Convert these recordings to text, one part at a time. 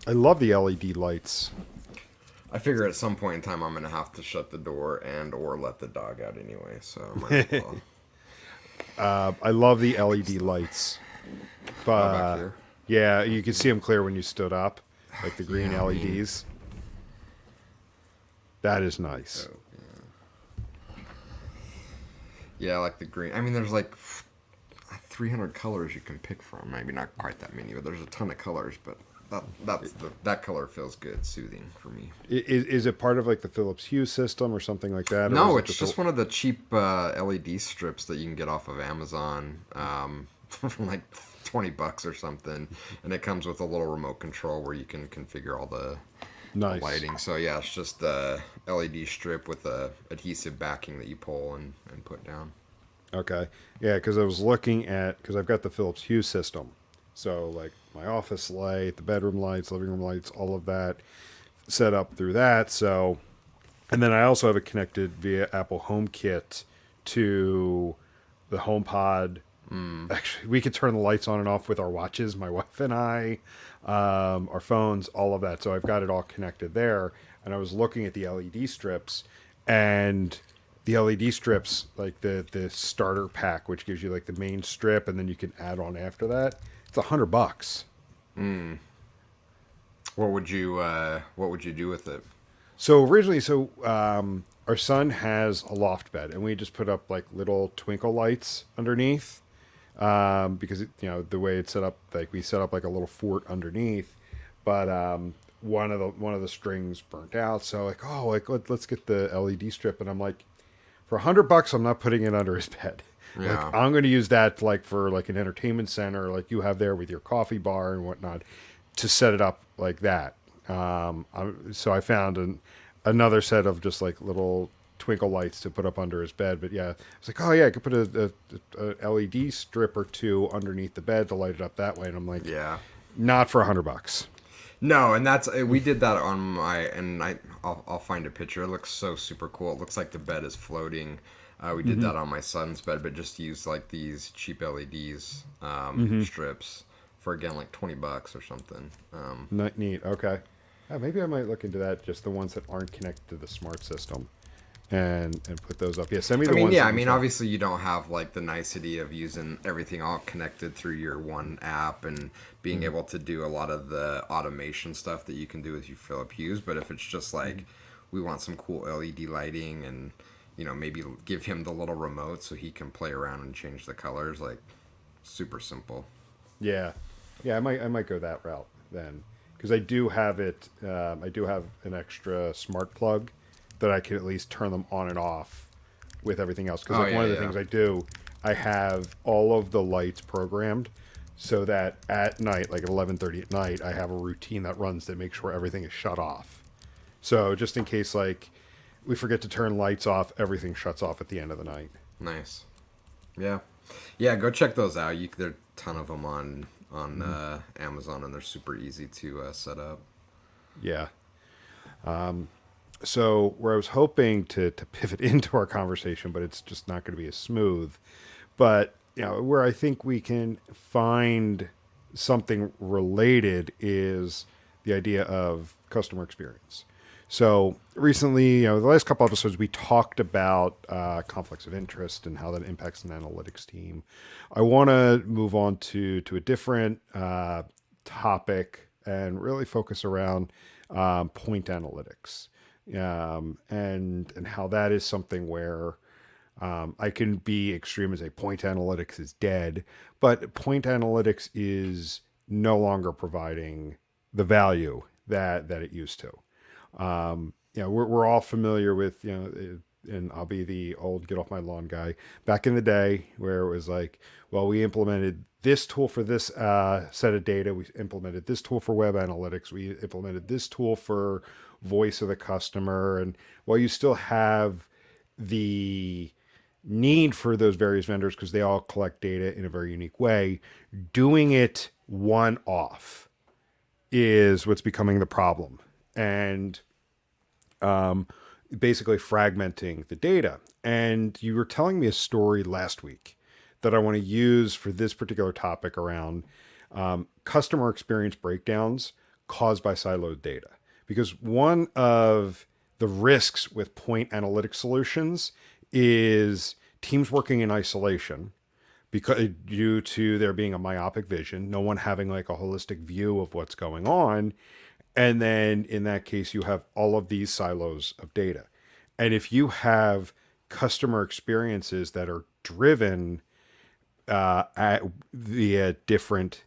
I love the LED lights. I figure at some point in time I'm gonna have to shut the door and or let the dog out anyway, so I might as well I love the pack some LED stuff. lights. Oh, back But here. yeah, you could see them clear when you stood up, like the green Yeah, I mean, LEDs. That is nice. oh, yeah, like the green. I mean, there's like 300 colors you can pick from. Maybe not quite that many, but there's a ton of colors. But that color feels good, soothing for me. Is it part of like the Philips Hue system or something like that, or is No, it it's just a? just one of the cheap LED strips that you can get off of Amazon for like $20 or something, and it comes with a little remote control where you can configure all the Nice. lighting. So yeah, it's just a LED strip with a adhesive backing that you pull and put down. Okay. Yeah, because I was looking at because I've got the Philips Hue system, so like my office light, the bedroom lights, living room lights, all of that set up through that. So, and then I also have it connected via Apple HomeKit to the HomePod. Actually, we could turn the lights on and off with our watches, my wife and I, our phones, all of that. So I've got it all connected there. And I was looking at the LED strips, and the LED strips, like the starter pack, which gives you like the main strip, and then you can add on after that. It's $100. What would you do with it? So originally, our son has a loft bed, and we just put up like little twinkle lights underneath, because the way it's set up, like we set up like a little fort underneath, but one of the strings burnt out. So like, oh, like let's get the LED strip, and I'm like, for $100, I'm not putting it under his bed. Like Yeah. I'm going to use that like for like an entertainment center, like you have there with your coffee bar and whatnot, to set it up like that. So I found another set of just like little twinkle lights to put up under his bed. But yeah, it's like, oh yeah, I could put a LED strip or two underneath the bed to light it up that way. And I'm like, Yeah. not for $100. No, and that's we did that on my and I'll find a picture. It looks so super cool. It looks like the bed is floating. We did Mm-hmm. that on my son's bed, but just used like these cheap LEDs Mm-hmm. strips for again like $20 or something. Not neat. Okay. Maybe I might look into that. Just the ones that aren't connected to the smart system, and put those up. Yeah, send me I the mean, ones yeah, that I you mean, found. obviously you don't have like the nicety of using everything all connected through your one app and being Mm-hmm. able to do a lot of the automation stuff that you can do with your Philip Hughes. But if it's just like we want some cool LED lighting and maybe give him the little remote so he can play around and change the colors, like super simple. Yeah, yeah, I might go that route then, because I do have it. I do have an extra smart plug that I can at least turn them on and off with everything else. Because Oh like one yeah, of the yeah. things I do, I have all of the lights programmed so that at night, like at 11:30 at night, I have a routine that runs to make sure everything is shut off. So just in case like we forget to turn lights off, everything shuts off at the end of the night. Nice. Yeah, yeah. Go check those out. There are a ton of them on Mm-hmm. Amazon, and they're super easy to set up. Yeah. So where I was hoping to pivot into our conversation, but it's just not going to be as smooth. But where I think we can find something related is the idea of customer experience. So recently, the last couple episodes, we talked about conflicts of interest and how that impacts an analytics team. I want to move on to a different topic and really focus around point analytics, and how that is something where I can be extreme and say point analytics is dead, but point analytics is no longer providing the value that it used to. We're all familiar with, and I'll be the old get off my lawn guy back in the day where it was like, well, we implemented this tool for this set of data. We implemented this tool for web analytics. We implemented this tool for voice of the customer. And while you still have the need for those various vendors because they all collect data in a very unique way, doing it one off is what's becoming the problem. And basically fragmenting the data. And you were telling me a story last week that I want to use for this particular topic around customer experience breakdowns caused by siloed data. Because one of the risks with point analytic solutions is teams working in isolation because due to there being a myopic vision, no one having like a holistic view of what's going on. And then in that case, you have all of these silos of data. And if you have customer experiences that are driven at via different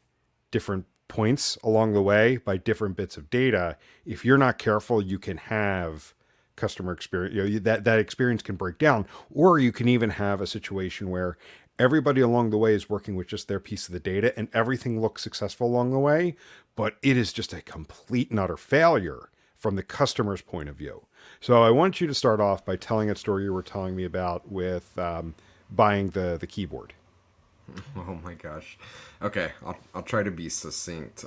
points along the way by different bits of data, if you're not careful, you can have customer experience. That experience can break down, or you can even have a situation where everybody along the way is working with just their piece of the data, and everything looks successful along the way, but it is just a complete and utter failure from the customer's point of view. So I want you to start off by telling that story you were telling me about with buying the keyboard. Oh my gosh. Okay, I'll try to be succinct.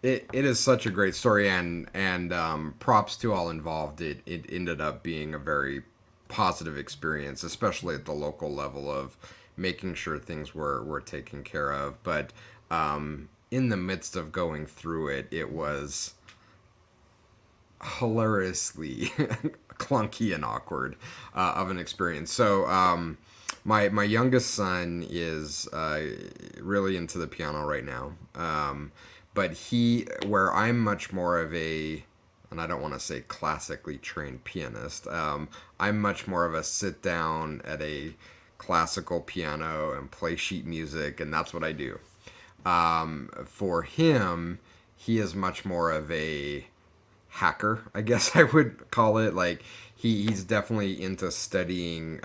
It is such a great story, and props to all involved. It ended up being a very positive experience, especially at the local level of making sure things were taken care of. But in the midst of going through it, it was hilariously clunky and awkward of an experience. So my youngest son is really into the piano right now, but where I'm much more of a, and I don't want to say classically trained pianist, I'm much more of a sit down at a classical piano and play sheet music, and that's what I do. For him, he is much more of a hacker, I guess I would call it. Like he's definitely into studying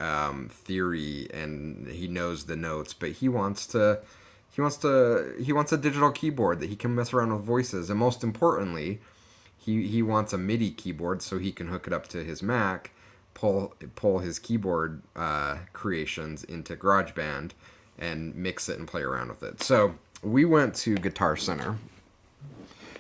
theory, and he knows the notes, but he wants a digital keyboard that he can mess around with voices, and most importantly, he wants a MIDI keyboard so he can hook it up to his Mac, pull his keyboard creations into GarageBand, and mix it and play around with it. So we went to Guitar Center,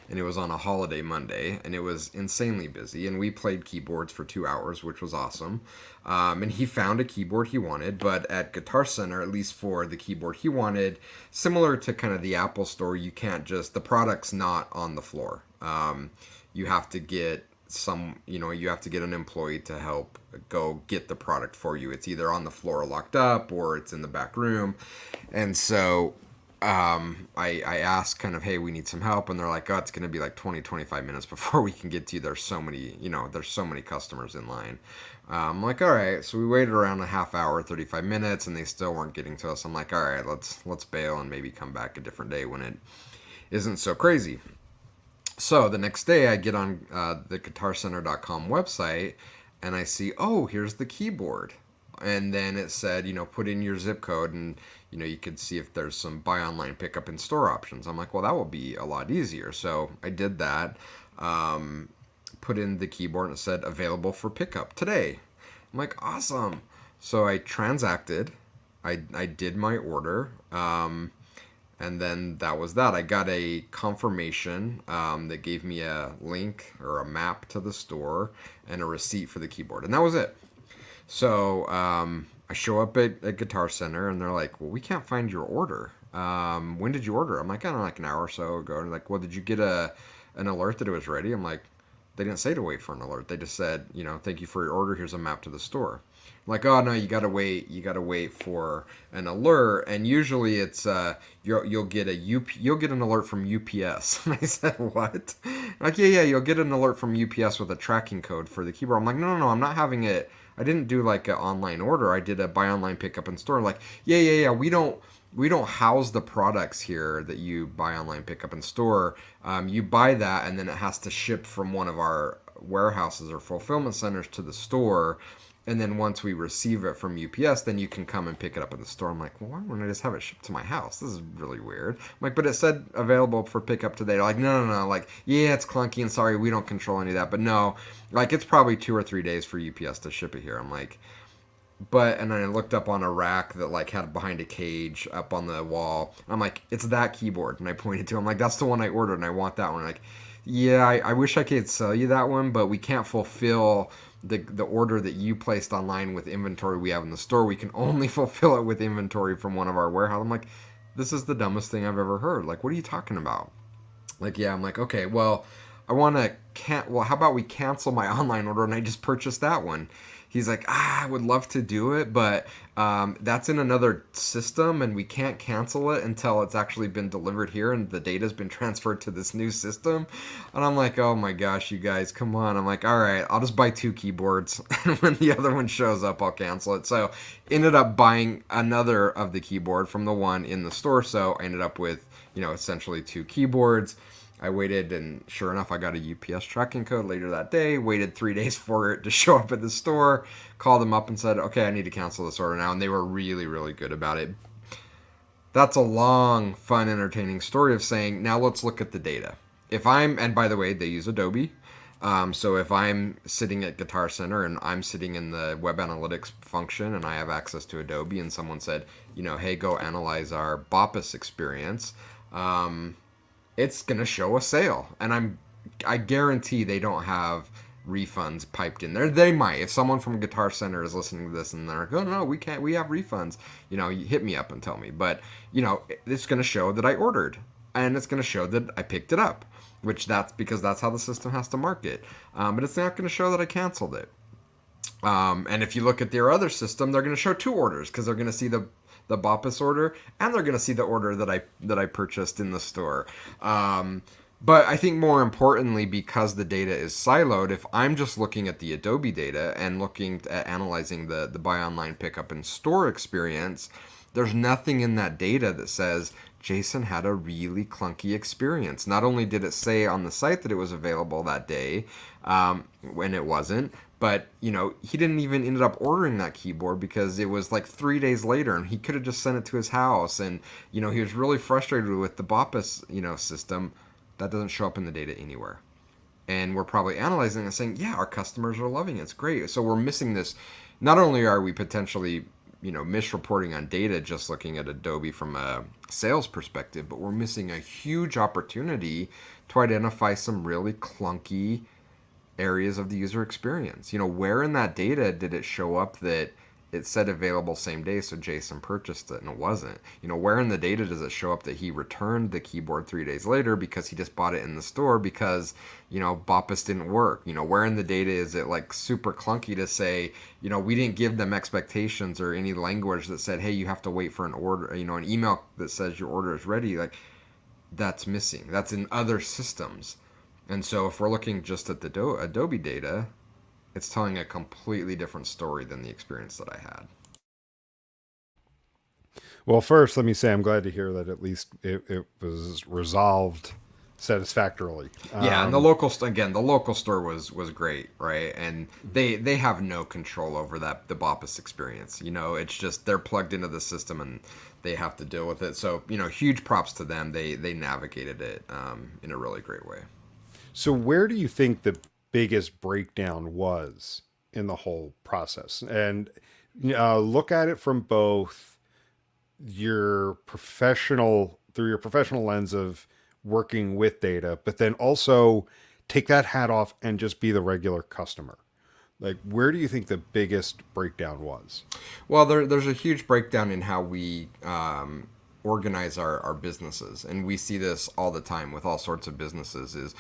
and it was on a holiday Monday, and it was insanely busy, and we played keyboards for 2 hours, which was awesome. And he found a keyboard he wanted, but at Guitar Center, at least for the keyboard he wanted, similar to kind of the Apple store, you can't just, the product's not on the floor. You have to get you have to get an employee to help go get the product for you. It's either on the floor locked up, or it's in the back room. And so I asked kind of, hey, we need some help. And they're like, oh, it's going to be like 20-25 minutes before we can get to you. There's so many customers in line. I'm like, all right. So we waited around a half hour, 35 minutes, and they still weren't getting to us. I'm like, all right, let's bail and maybe come back a different day when it isn't so crazy. So the next day I get on the guitarcenter.com website, and I see, oh, here's the keyboard. And then it said, put in your zip code, and, you could see if there's some buy online, pick up in store options. I'm like, well, that will be a lot easier. So I did that, put in the keyboard, and it said available for pickup today. I'm like, awesome. So I transacted. I did my order. And then that was that. I got a confirmation that gave me a link or a map to the store and a receipt for the keyboard. And that was it. So I show up at Guitar Center, and they're like, well, we can't find your order. When did you order? I'm like, I don't know, like an hour or so ago. And they're like, well, did you get an alert that it was ready? I'm like, they didn't say to wait for an alert. They just said, thank you for your order. Here's a map to the store. I'm like, oh no, you gotta wait for an alert, and usually it's you'll get an alert from UPS. And I said, what? Like, yeah, you'll get an alert from UPS with a tracking code for the keyboard. I'm like, no, I'm not having it. I didn't do like an online order. I did a buy online, pick up in store. Like, yeah. We don't house the products here that you buy online, pick up in store. You buy that, and then it has to ship from one of our warehouses or fulfillment centers to the store. And then once we receive it from UPS, then you can come and pick it up in the store. I'm like, well, why wouldn't I just have it shipped to my house? This is really weird. I'm like, but it said available for pickup today. They're like, no. Like, yeah, it's clunky, and sorry, we don't control any of that. But no, like, it's probably 2 or 3 days for UPS to ship it here. I'm like, and then I looked up on a rack that like had behind a cage up on the wall. I'm like, it's that keyboard. And I pointed to it. I'm like, that's the one I ordered, and I want that one. Like, yeah, I wish I could sell you that one, but we can't fulfill the order that you placed online with inventory we have in the store. We can only fulfill it with inventory from one of our warehouses. I'm like, this is the dumbest thing I've ever heard. Like, what are you talking about? Like, yeah, I'm like, okay, well, I want to well, how about we cancel my online order and I just purchase that one? He's like, I would love to do it, but that's in another system and we can't cancel it until it's actually been delivered here and the data's been transferred to this new system. And I'm like, oh my gosh, you guys, come on. I'm like, all right, I'll just buy 2 keyboards. And when the other one shows up, I'll cancel it. So ended up buying another of the keyboard from the one in the store. So I ended up with, essentially 2 keyboards. I waited, and sure enough, I got a UPS tracking code later that day. Waited 3 days for it to show up at the store. Called them up and said, okay, I need to cancel this order now. And they were really, really good about it. That's a long, fun, entertaining story of saying, now let's look at the data. And by the way, they use Adobe. So if I'm sitting at Guitar Center and I'm sitting in the web analytics function and I have access to Adobe and someone said, hey, go analyze our Boppus experience. It's gonna show a sale, and I guarantee they don't have refunds piped in there. They might. If someone from Guitar Center is listening to this and they're like, oh no, we can't, we have refunds, you hit me up and tell me. But it's gonna show that I ordered, and it's gonna show that I picked it up, which that's because that's how the system has to mark it. But it's not gonna show that I canceled it. And if you look at their other system, they're going to show 2 orders because they're going to see the Boppus order and they're going to see the order that I purchased in the store. But I think more importantly, because the data is siloed, if I'm just looking at the Adobe data and looking at analyzing the buy online pickup in store experience, there's nothing in that data that says Jason had a really clunky experience. Not only did it say on the site that it was available that day, when it wasn't, but he didn't even ended up ordering that keyboard because it was like 3 days later, and he could have just sent it to his house. And he was really frustrated with the Boppus system. That doesn't show up in the data anywhere. And we're probably analyzing and saying, yeah, our customers are loving it. It's great. So we're missing this. Not only are we potentially misreporting on data just looking at Adobe from a sales perspective, but we're missing a huge opportunity to identify some really clunky areas of the user experience. Where in that data did it show up that it said available same day, so Jason purchased it and it wasn't? Where in the data does it show up that he returned the keyboard 3 days later because he just bought it in the store because Boppus didn't work? Where in the data is it like super clunky to say we didn't give them expectations or any language that said, hey, you have to wait for an order, an email that says your order is ready? Like, that's missing. That's in other systems. And so if we're looking just at the Adobe data, it's telling a completely different story than the experience that I had. Well, first, let me say I'm glad to hear that at least it was resolved satisfactorily. Yeah, and the local store was great, right? And they have no control over the Boppus experience. It's just they're plugged into the system and they have to deal with it. So huge props to them. They navigated it in a really great way. So, where do you think the biggest breakdown was in the whole process? And look at it from both through your professional lens of working with data, but then also take that hat off and just be the regular customer. Like, where do you think the biggest breakdown was? Well, there's a huge breakdown in how we organize our businesses, and we see this all the time with all sorts of businesses.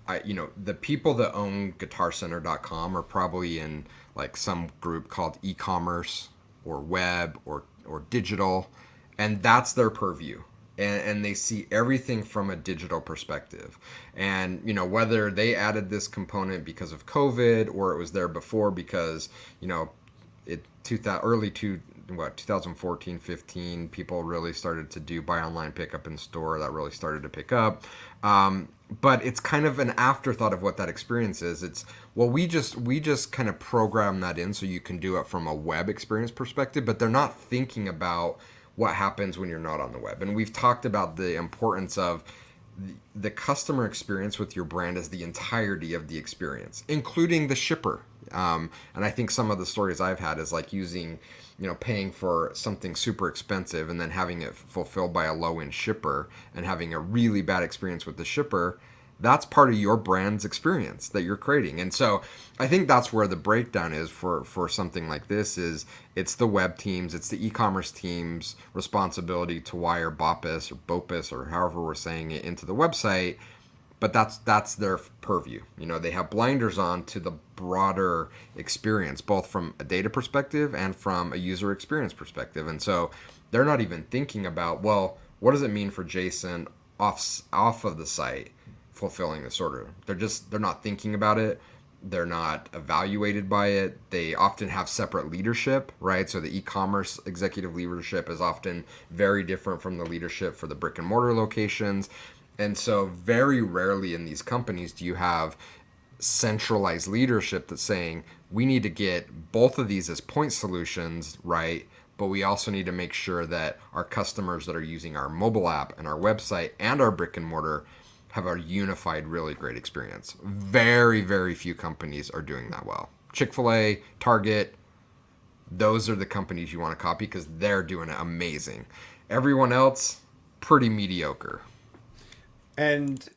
The people that own GuitarCenter.com are probably in like some group called e-commerce or web or digital, and that's their purview. And they see everything from a digital perspective. And whether they added this component because of COVID or it was there before because 2014, 15, people really started to do buy online, pick up in store. That really started to pick up. But it's kind of an afterthought of what that experience is. It's, well, we just kind of program that in so you can do it from a web experience perspective, but they're not thinking about what happens when you're not on the web. And we've talked about the importance of the customer experience with your brand as the entirety of the experience, including the shipper. And I think some of the stories I've had is like using, paying for something super expensive and then having it fulfilled by a low-end shipper and having a really bad experience with the shipper. That's part of your brand's experience that you're creating. And so I think that's where the breakdown is for something like this is it's the web teams, it's the e-commerce teams' responsibility to wire Boppus or Bopus or however we're saying it into the website. but that's their purview. They have blinders on to the broader experience, both from a data perspective and from a user experience perspective. And so they're not even thinking about, well, what does it mean for Jason off of the site fulfilling this order? They're not thinking about it. They're not evaluated by it. They often have separate leadership, right? So the e-commerce executive leadership is often very different from the leadership for the brick and mortar locations. And so very rarely in these companies do you have centralized leadership that's saying, we need to get both of these as point solutions, right? But we also need to make sure that our customers that are using our mobile app and our website and our brick and mortar have a unified, really great experience. Very, very few companies are doing that well. Chick-fil-A, Target, those are the companies you want to copy because they're doing it amazing. Everyone else, pretty mediocre. And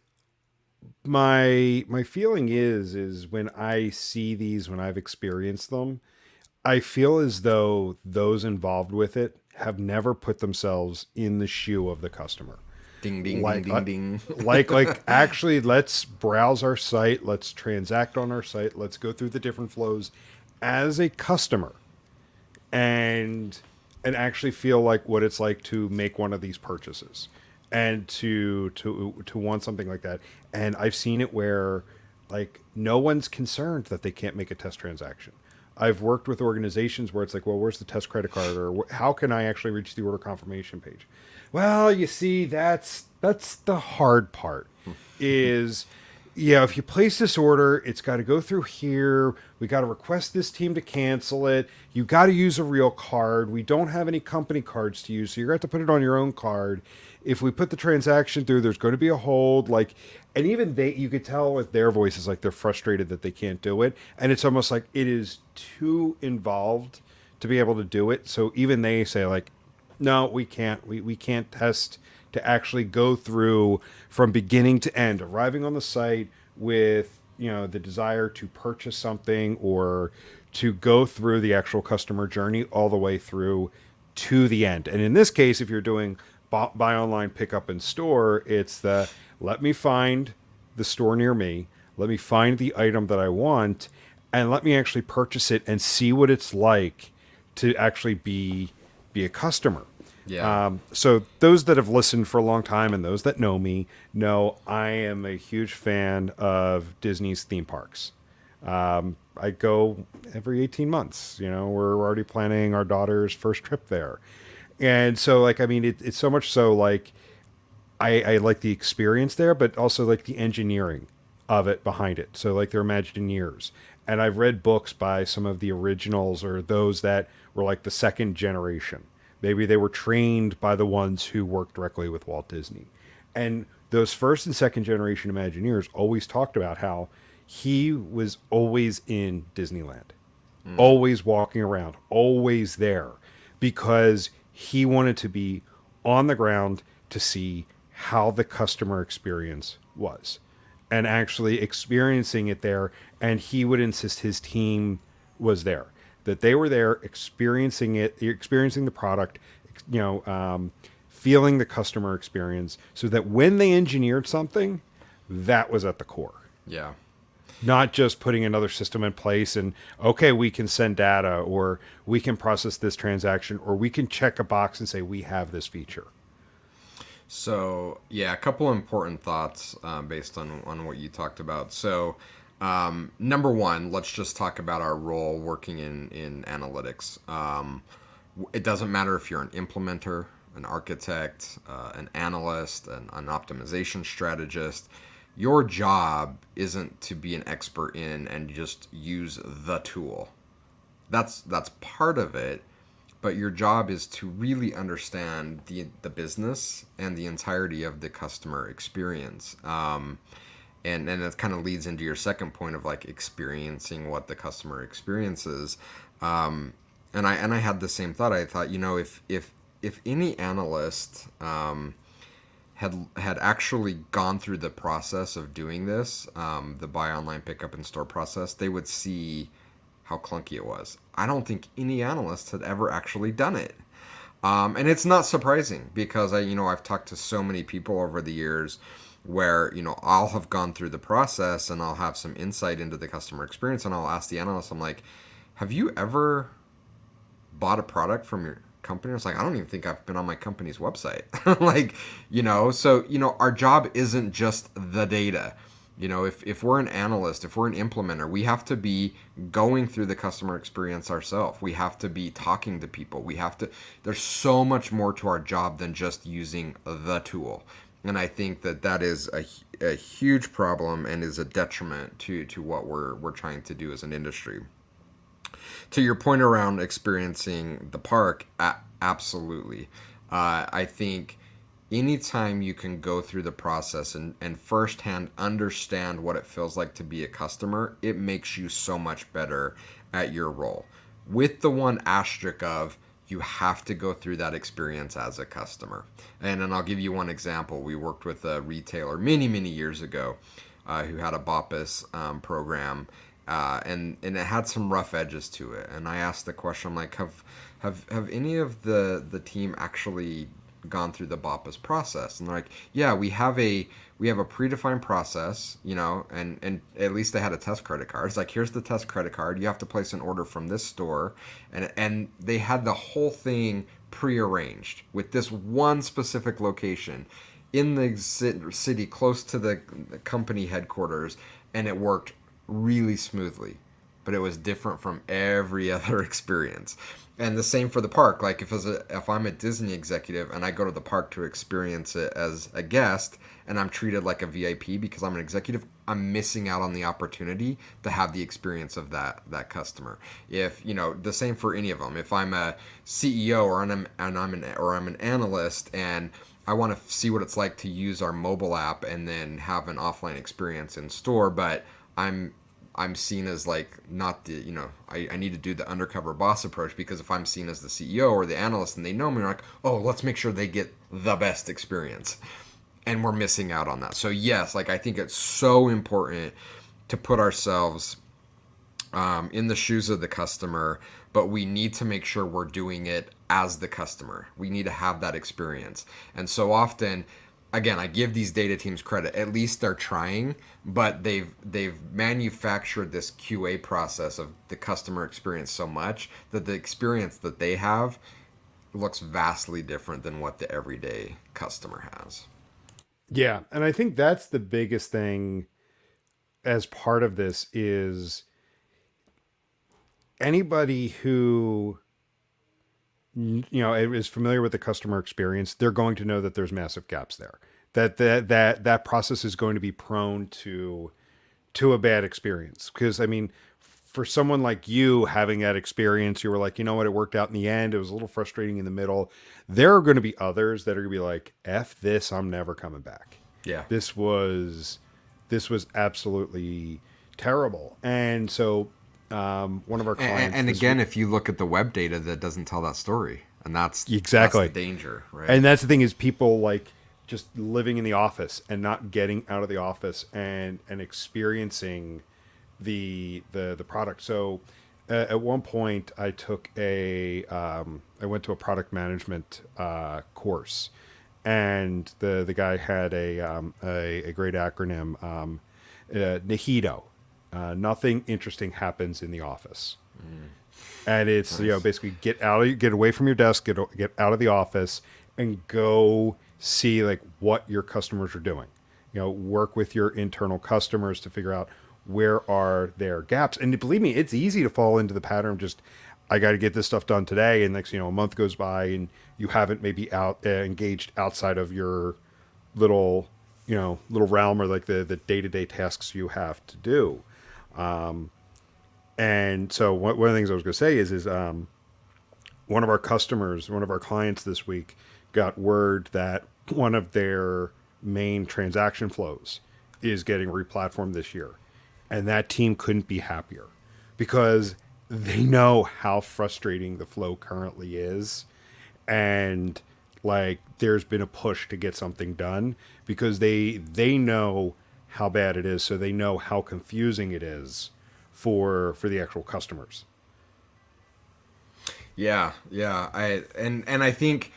my feeling is when I see these, when I've experienced them, I feel as though those involved with it have never put themselves in the shoe of the customer. Ding, ding, ding, ding, ding. like actually, let's browse our site, let's transact on our site, let's go through the different flows as a customer, and actually feel like what it's like to make one of these purchases, and to want something like that. And I've seen it where like no one's concerned that they can't make a test transaction. I've worked with organizations where it's like, well, where's the test credit card, or how can I actually reach the order confirmation page? Well, you see, that's the hard part. Is if you place this order, it's got to go through here. We got to request this team to cancel it. You got to use a real card. We don't have any company cards to use, so you're going to have to put it on your own card. If we put the transaction through, there's going to be a hold. And even you could tell with their voices, like they're frustrated that they can't do it. And it's almost like it is too involved to be able to do it. So even they say like, no, we can't. We can't test to actually go through from beginning to end, arriving on the site with the desire to purchase something or to go through the actual customer journey all the way through to the end. And in this case, if you're doing buy online, pick up in store, it's let me find the store near me, let me find the item that I want, and let me actually purchase it and see what it's like to actually be a customer. Yeah. So those that have listened for a long time and those that know me know I am a huge fan of Disney's theme parks. I go every 18 months. We're already planning our daughter's first trip there. And so, it's so much so, I like the experience there, but also like the engineering of it behind it. So, like, they're Imagineers. And I've read books by some of the originals or those that were like the second generation. Maybe they were trained by the ones who worked directly with Walt Disney. And those first and second generation Imagineers always talked about how he was always in Disneyland, always walking around, always there, because he wanted to be on the ground to see how the customer experience was and actually experiencing it there. And he would insist his team was there, that they were there experiencing it, experiencing the product, feeling the customer experience, so that when they engineered something, that was at the core. Yeah. Not just putting another system in place and, okay, we can send data, or we can process this transaction, or we can check a box and say we have this feature. So, yeah, a couple important thoughts based on what you talked about. So, number one, let's just talk about our role working in analytics. It doesn't matter if you're an implementer, an architect, an analyst, an optimization strategist. Your job isn't to be an expert in and just use the tool. That's part of it, but your job is to really understand the business and the entirety of the customer experience. And that kind of leads into your second point of like experiencing what the customer experiences. And I had the same thought. I thought, if any analyst had actually gone through the process of doing this, the buy online, pick up in store process, they would see how clunky it was. I don't think any analyst had ever actually done it. And it's not surprising because I've talked to so many people over the years where, I'll have gone through the process and I'll have some insight into the customer experience, and I'll ask the analyst, I'm like, have you ever bought a product from your company? It's like, I don't even think I've been on my company's website. Like, so, our job isn't just the data. If we're an analyst, if we're an implementer, we have to be going through the customer experience ourselves. We have to be talking to people. There's so much more to our job than just using the tool. And I think that is a huge problem and is a detriment to what we're trying to do as an industry. To your point around experiencing the park, absolutely. I think anytime you can go through the process and firsthand understand what it feels like to be a customer, it makes you so much better at your role. With the one asterisk of, you have to go through that experience as a customer. And then I'll give you one example. We worked with a retailer many, many years ago who had a BOPUS program, and it had some rough edges to it. And I asked the question, I'm like, have any of the team actually gone through the BOPUS process? And they're like, yeah, we have a predefined process, and at least they had a test credit card. It's like, here's the test credit card. You have to place an order from this store, and they had the whole thing prearranged with this one specific location in the city close to the company headquarters, and it worked really smoothly. But it was different from every other experience. And the same for the park. Like, if I'm a Disney executive and I go to the park to experience it as a guest, and I'm treated like a VIP because I'm an executive, I'm missing out on the opportunity to have the experience of that customer. If the same for any of them. If I'm a CEO or I'm an analyst and I want to see what it's like to use our mobile app and then have an offline experience in store, but I'm seen as like not the, I need to do the undercover boss approach, because if I'm seen as the CEO or the analyst and they know me, they're like, oh, let's make sure they get the best experience. And we're missing out on that. So yes, like, I think it's so important to put ourselves in the shoes of the customer, but we need to make sure we're doing it as the customer. We need to have that experience. And so often, again, I give these data teams credit. At least they're trying, but they've manufactured this QA process of the customer experience so much that the experience that they have looks vastly different than what the everyday customer has. Yeah, and I think that's the biggest thing as part of this is anybody who is familiar with the customer experience, they're going to know that there's massive gaps there. That process is going to be prone to a bad experience. Because I mean, for someone like you having that experience, you were like, you know what, it worked out in the end. It was a little frustrating in the middle. There are going to be others that are going to be like, F this, I'm never coming back. Yeah. This was absolutely terrible. And so one of our clients, and again, if you look at the web data, that doesn't tell that story, and that's exactly the danger, right? And that's the thing, is people like just living in the office and not getting out of the office and experiencing the product. So at one point, I took I went to a product management course, and the guy had a great acronym, NIHIDO. Nothing interesting happens in the office. And it's Nice. basically get away from your desk, get out of the office, and go see like what your customers are doing. Work with your internal customers to figure out where are their gaps. And believe me, it's easy to fall into the pattern of just, I got to get this stuff done today, and next a month goes by and you haven't maybe engaged outside of your little realm, or like the day-to-day tasks you have to do. And so one of the things I was going to say is one of our clients this week got word that one of their main transaction flows is getting replatformed this year. And that team couldn't be happier, because they know how frustrating the flow currently is. And like, there's been a push to get something done, because they know how bad it is. So they know how confusing it is for the actual customers. Yeah, yeah. I think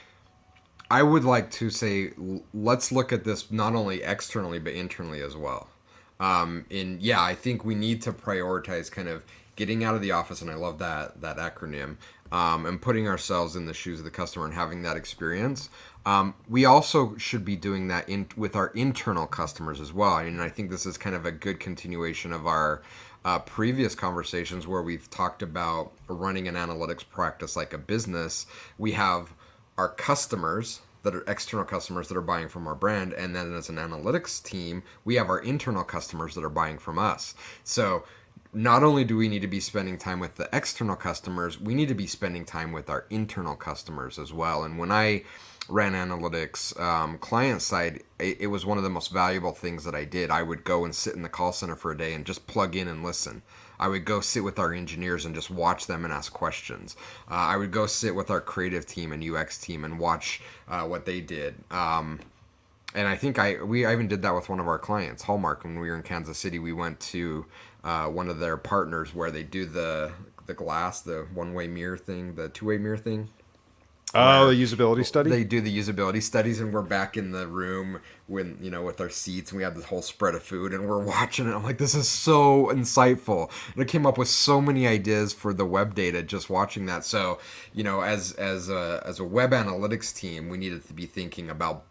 I would like to say let's look at this not only externally but internally as well. And yeah, I think we need to prioritize kind of getting out of the office, and I love that acronym, and putting ourselves in the shoes of the customer and having that experience. We also should be doing that with our internal customers as well. And I think this is kind of a good continuation of our previous conversations where we've talked about running an analytics practice like a business. We have our customers that are external customers that are buying from our brand, and then as an analytics team we have our internal customers that are buying from us. So not only do we need to be spending time with the external customers, we need to be spending time with our internal customers as well. And when I ran analytics client side, it was one of the most valuable things that I did. I would go and sit in the call center for a day and just plug in and listen. I would go sit with our engineers and just watch them and ask questions. I would go sit with our creative team and UX team and watch what they did. And I think I even did that with one of our clients, Hallmark, when we were in Kansas City. We went to one of their partners where they do the glass, the one-way mirror thing, the two-way mirror thing. Oh, the usability study? They do the usability studies, and we're back in the room when with our seats, and we have this whole spread of food, and we're watching it. I'm like, this is so insightful, and I came up with so many ideas for the web data just watching that. So, as a web analytics team, we needed to be thinking about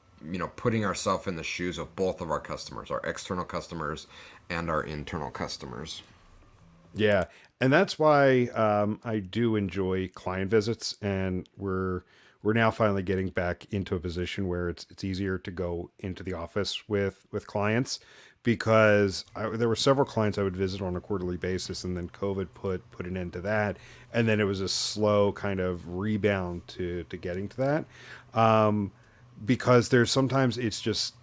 putting ourselves in the shoes of both of our customers, our external customers and our internal customers. Yeah, and that's why I do enjoy client visits, and we're now finally getting back into a position where it's easier to go into the office with clients, because there were several clients I would visit on a quarterly basis, and then COVID put an end to that, and then it was a slow kind of rebound to getting to that, because there's sometimes it's just,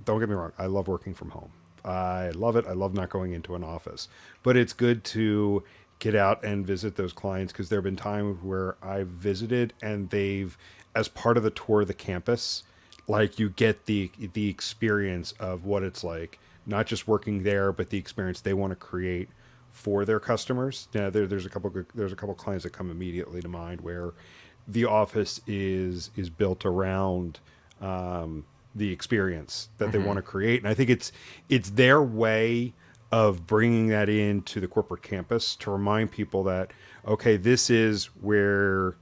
don't get me wrong, I love working from home. I love it. I love not going into an office, but it's good to get out and visit those clients, because there have been times where I've visited and they've, as part of the tour of the campus, like you get the experience of what it's like, not just working there, but the experience they want to create for their customers. Now, there's a couple clients that come immediately to mind where the office is built around the experience that they want to create, and I think it's their way of bringing that into the corporate campus to remind people that, okay, this is where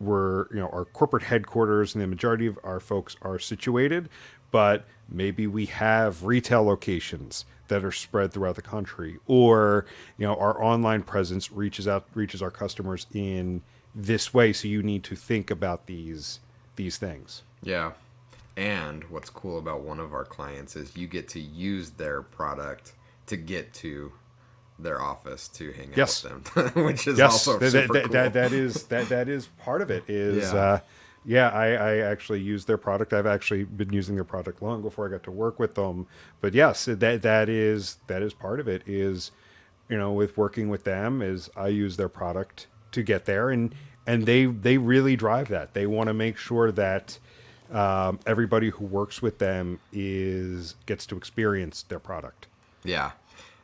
our corporate headquarters and the majority of our folks are situated, but maybe we have retail locations that are spread throughout the country, or our online presence reaches our customers in this way, so you need to think about these things. Yeah. And what's cool about one of our clients is you get to use their product to get to their office to hang out Yes. with them, which is Yes, also super cool. that is part of it. Is Yeah. Yeah, I actually use their product. I've actually been using their product long before I got to work with them. But yes, that is part of it. Is with working with them, is I use their product to get there, and they really drive that. They want to make sure that everybody who works with them gets to experience their product. Yeah.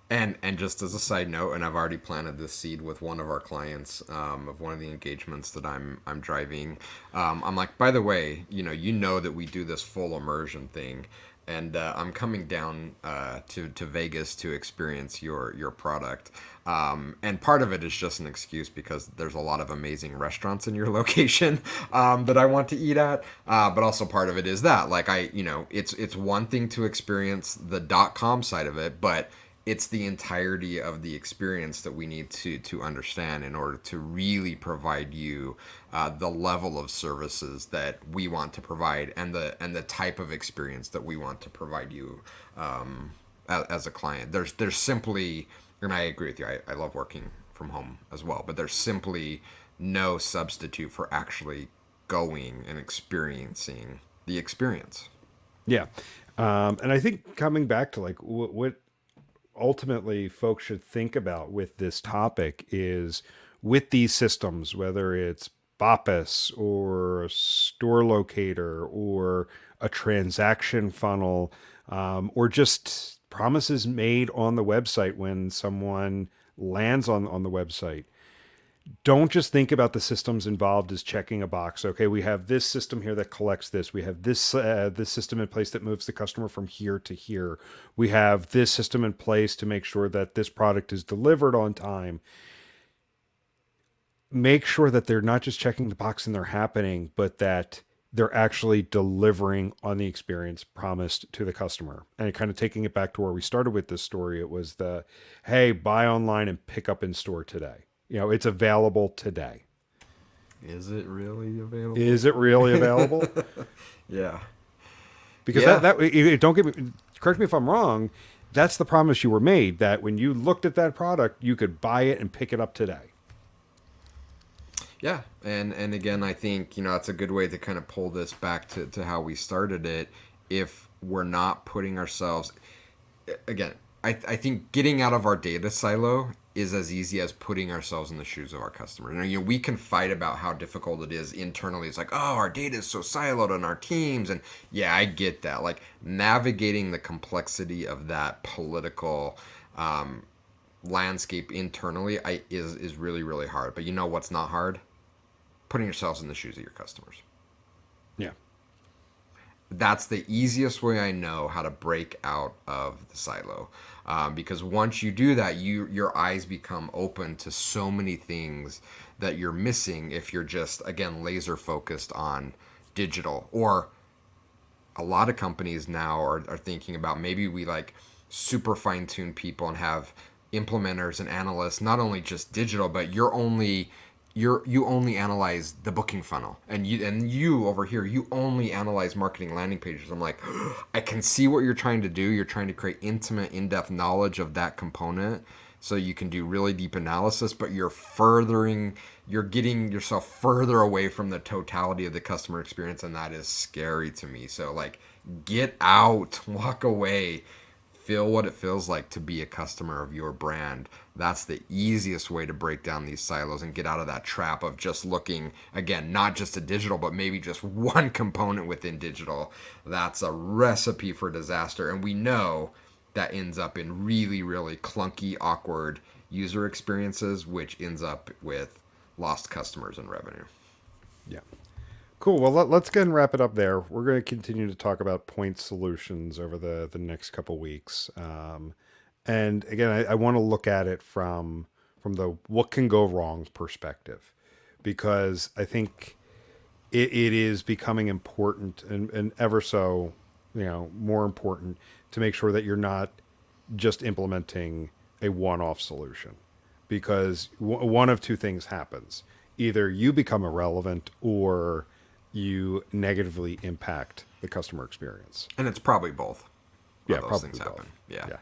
And just as a side note, and I've already planted this seed with one of our clients, of one of the engagements that I'm driving. I'm like, by the way, that we do this full immersion thing, and I'm coming down to Vegas to experience your product. And part of it is just an excuse because there's a lot of amazing restaurants in your location that I want to eat at. But also part of it is that, like, it's one thing to experience the .com side of it, but it's the entirety of the experience that we need to understand in order to really provide you the level of services that we want to provide, and the type of experience that we want to provide you as a client. There's simply, and I agree with you, I love working from home as well, but there's simply no substitute for actually going and experiencing the experience. Yeah, and I think coming back to like what ultimately folks should think about with this topic is, with these systems, whether it's Bopus or a store locator or a transaction funnel, or just promises made on the website when someone lands on the website, don't just think about the systems involved as checking a box. Okay, we have this system here that collects this. We have this system in place that moves the customer from here to here. We have this system in place to make sure that this product is delivered on time. Make sure that they're not just checking the box and they're happening, but that they're actually delivering on the experience promised to the customer. And kind of taking it back to where we started with this story, it was the, hey, buy online and pick up in store today. It's available today. Is it really available? Is it really available? Yeah. Because don't get me, correct me if I'm wrong, that's the promise you were made, that when you looked at that product, you could buy it and pick it up today. Yeah, and again, I think, it's a good way to kind of pull this back to how we started it. If we're not putting ourselves, again, I think getting out of our data silo is as easy as putting ourselves in the shoes of our customer. We can fight about how difficult it is internally. It's like, oh, our data is so siloed on our teams. And yeah, I get that. Like, navigating the complexity of that political landscape internally is really, really hard. But you know what's not hard? Putting yourselves in the shoes of your customers. Yeah. That's the easiest way I know how to break out of the silo. Because once you do that, your eyes become open to so many things that you're missing if you're just, again, laser focused on digital. Or a lot of companies now are thinking about, maybe we like super fine tune people and have implementers and analysts, not only just digital, but you only analyze the booking funnel, and you over here, you only analyze marketing landing pages. I'm like, I can see what you're trying to do. You're trying to create intimate, in-depth knowledge of that component so you can do really deep analysis, but you're getting yourself further away from the totality of the customer experience, and that is scary to me. So like, get out, walk away, feel what it feels like to be a customer of your brand. That's the easiest way to break down these silos and get out of that trap of just looking, again, not just at digital, but maybe just one component within digital. That's a recipe for disaster. And we know that ends up in really, really clunky, awkward user experiences, which ends up with lost customers and revenue. Yeah. Cool. Well, let's go ahead and wrap it up there. We're going to continue to talk about point solutions over the next couple weeks. And again, I want to look at it from the what can go wrong perspective, because I think it is becoming important and ever so, more important to make sure that you're not just implementing a one-off solution, because one of two things happens. Either you become irrelevant or you negatively impact the customer experience. And it's probably both. Yeah, those probably things both. happen. Yeah.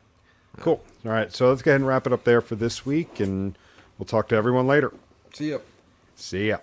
Cool. All right. So let's go ahead and wrap it up there for this week, and we'll talk to everyone later. See ya. See ya.